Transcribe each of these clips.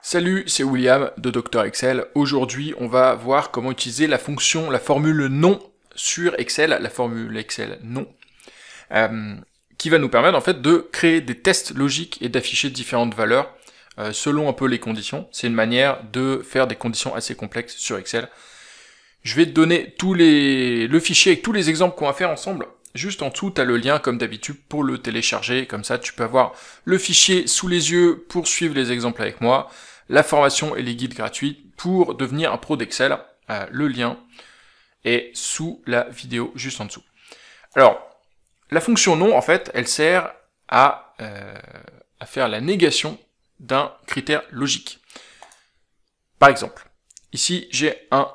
Salut, c'est William de Dr Excel. Aujourd'hui, on va voir comment utiliser la formule non sur Excel, la formule Excel non, qui va nous permettre en fait de créer des tests logiques et d'afficher différentes valeurs selon un peu les conditions. C'est une manière de faire des conditions assez complexes sur Excel. Je vais te donner le fichier avec tous les exemples qu'on va faire ensemble. Juste en dessous, tu as le lien comme d'habitude pour le télécharger. Comme ça, tu peux avoir le fichier sous les yeux pour suivre les exemples avec moi. La formation et les guides gratuits pour devenir un pro d'Excel. Le lien est sous la vidéo juste en dessous. Alors, la fonction non, en fait, elle sert à faire la négation d'un critère logique. Par exemple, ici, j'ai un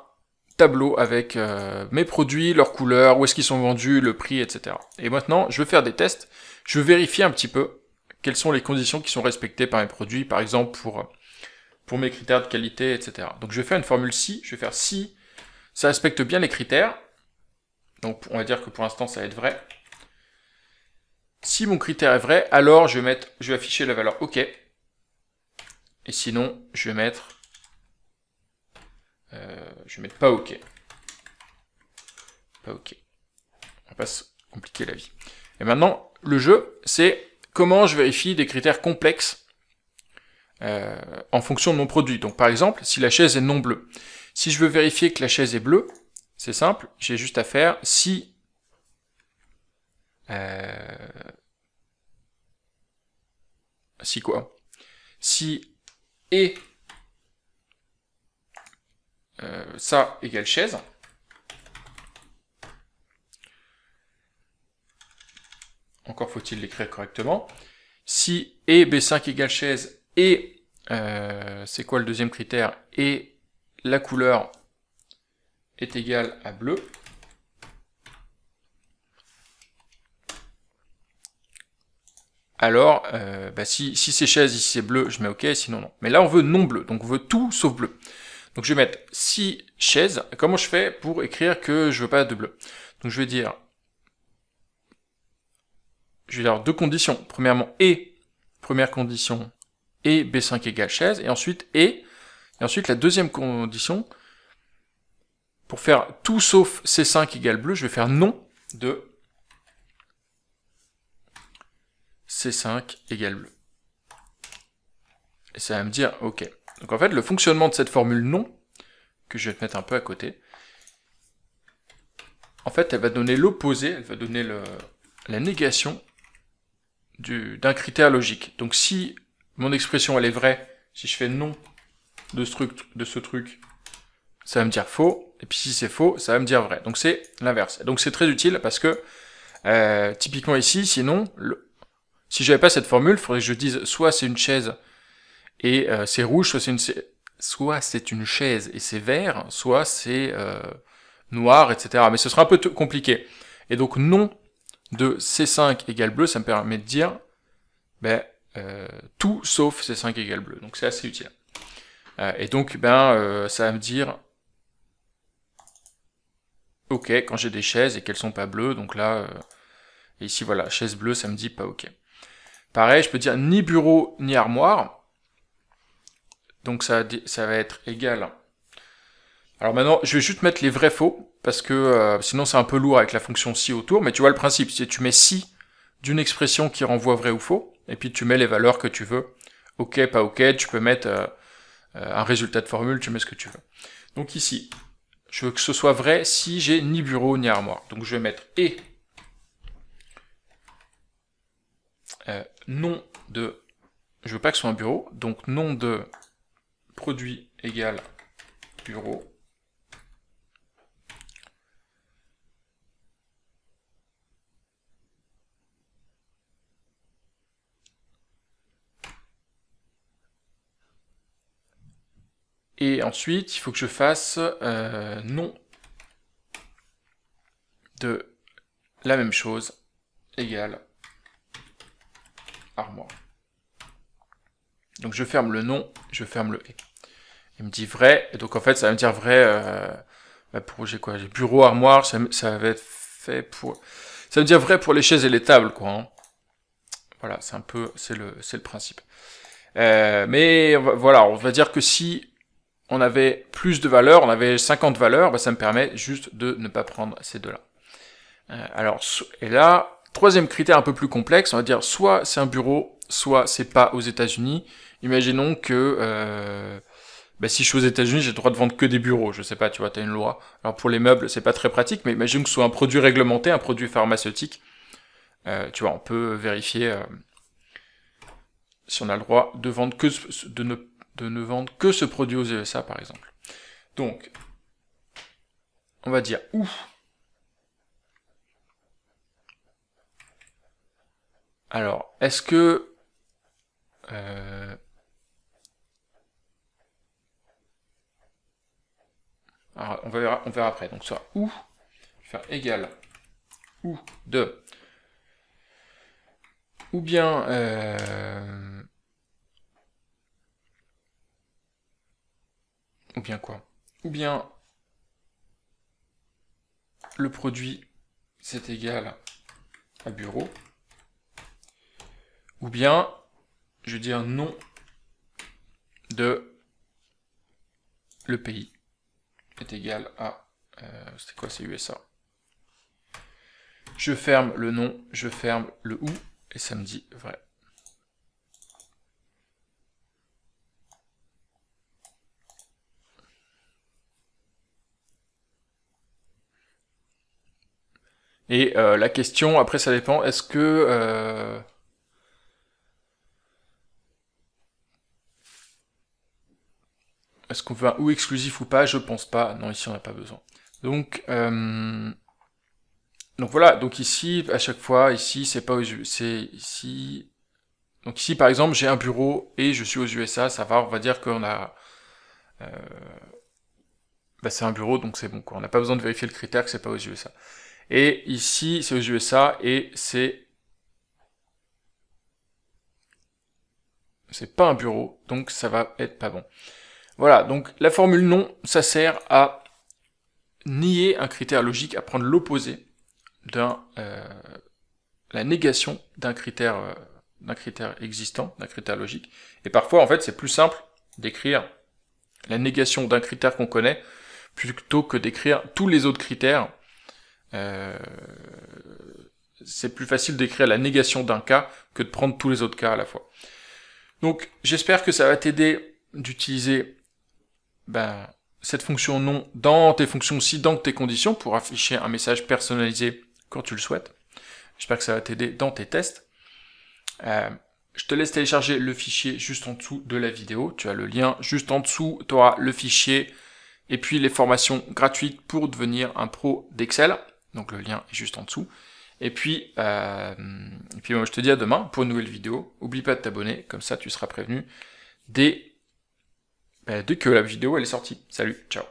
tableau avec mes produits, leurs couleurs, où est-ce qu'ils sont vendus, le prix, etc. Et maintenant, je veux faire des tests. Je veux vérifier un petit peu quelles sont les conditions qui sont respectées par mes produits, par exemple pour mes critères de qualité, etc. Donc je vais faire une formule si, je vais faire si ça respecte bien les critères, donc on va dire que pour l'instant ça va être vrai. Si mon critère est vrai, alors je vais afficher la valeur OK, et sinon je vais mettre pas OK. Pas OK. On va pas se compliquer la vie. Et maintenant, le jeu, c'est comment je vérifie des critères complexes en fonction de mon produit. Donc par exemple, si la chaise est non bleue. Si je veux vérifier que la chaise est bleue, c'est simple, j'ai juste à faire si Si et ça égale chaise. Encore faut-il l'écrire correctement. Si et B5 égale chaise et c'est quoi le deuxième critère? Et la couleur est égale à bleu. Alors, si c'est chaise, ici c'est bleu, je mets OK, sinon non. Mais là, on veut non bleu, donc on veut tout sauf bleu. Donc je vais mettre si chaise. Comment je fais pour écrire que je veux pas de bleu? Donc je vais dire deux conditions. Premièrement, et, première condition, et B5 égale chaise, et ensuite ensuite la deuxième condition, pour faire tout sauf C5 égale bleu, je vais faire non de C5 égale bleu. Et ça va me dire OK. Donc en fait, le fonctionnement de cette formule non, que je vais te mettre un peu à côté, en fait, elle va donner l'opposé, elle va donner la négation d'un critère logique. Donc si mon expression elle est vraie, si je fais non de ce truc, ça va me dire faux, et puis si c'est faux, ça va me dire vrai. Donc c'est l'inverse. Donc c'est très utile parce que typiquement ici, sinon, si j'avais pas cette formule, il faudrait que je dise soit c'est une chaise et c'est rouge, soit c'est une chaise et c'est vert, soit c'est noir, etc. Mais ce sera un peu compliqué. Et donc non de C5 égale bleu, ça me permet de dire tout sauf C5 égale bleu. Donc c'est assez utile. Et donc ça va me dire OK quand j'ai des chaises et qu'elles sont pas bleues. Donc là, et ici voilà, chaise bleue, ça me dit pas OK. Pareil, je peux dire ni bureau ni armoire. Donc ça va être égal. Alors maintenant, je vais juste mettre les vrais faux, parce que sinon c'est un peu lourd avec la fonction si autour, mais tu vois le principe, c'est tu mets si d'une expression qui renvoie vrai ou faux, et puis tu mets les valeurs que tu veux. OK, pas OK, tu peux mettre un résultat de formule, tu mets ce que tu veux. Donc ici, je veux que ce soit vrai si j'ai ni bureau ni armoire. Donc je vais mettre et nom de... Je veux pas que ce soit un bureau, donc nom de produit égale bureau. Et ensuite, il faut que je fasse nom de la même chose égale armoire. Donc je ferme le nom, je ferme le et. Il me dit vrai, et donc en fait ça va me dire vrai pour j'ai bureau, armoire, ça va être fait pour... Ça veut dire vrai pour les chaises et les tables, quoi. Hein. Voilà, c'est un peu, c'est le principe. Mais voilà, on va dire que si on avait plus de valeurs, on avait 50 valeurs, bah, ça me permet juste de ne pas prendre ces deux-là. Alors, et là, troisième critère un peu plus complexe, on va dire soit c'est un bureau, soit c'est pas aux États-Unis. Imaginons que bah, si je suis aux États-Unis, j'ai le droit de vendre que des bureaux. Je sais pas, tu vois, t'as une loi. Alors pour les meubles, c'est pas très pratique, mais imaginons que ce soit un produit réglementé, un produit pharmaceutique. Tu vois, on peut vérifier si on a le droit de vendre que de ne vendre que ce produit aux USA, par exemple. Donc, on va dire où. Alors, est-ce que alors, on verra après. Donc, soit où, je vais faire égal ou de, ou bien quoi? Ou bien le produit c'est égal à bureau, ou bien je dis un nom de le pays est égal à c'était quoi, c'est USA. Je ferme le nom, je ferme le ou, et ça me dit vrai. Et la question, après ça dépend, est-ce que est-ce qu'on veut un ou exclusif ou pas? Je pense pas, non, ici on n'a pas besoin. Donc voilà, donc ici, à chaque fois, ici, c'est pas aux USA, c'est ici. Donc ici, par exemple, j'ai un bureau et je suis aux USA, ça va, on va dire qu'on a... bah, c'est un bureau, donc c'est bon, quoi. On n'a pas besoin de vérifier le critère que c'est pas aux USA. Et ici, c'est aux USA et c'est pas un bureau, donc ça va être pas bon. Voilà, donc la formule non, ça sert à nier un critère logique, à prendre l'opposé d'un la négation d'un critère existant, d'un critère logique. Et parfois, en fait, c'est plus simple d'écrire la négation d'un critère qu'on connaît plutôt que d'écrire tous les autres critères. C'est plus facile d'écrire la négation d'un cas que de prendre tous les autres cas à la fois. Donc, j'espère que ça va t'aider d'utiliser cette fonction non dans tes fonctions aussi, dans tes conditions, pour afficher un message personnalisé quand tu le souhaites. J'espère que ça va t'aider dans tes tests. Je te laisse télécharger le fichier juste en dessous de la vidéo. Tu as le lien juste en dessous. Tu auras le fichier et puis les formations gratuites pour devenir un pro d'Excel. Donc le lien est juste en dessous. Et puis moi, je te dis à demain pour une nouvelle vidéo. N'oublie pas de t'abonner, comme ça tu seras prévenu dès que la vidéo elle est sortie. Salut, ciao.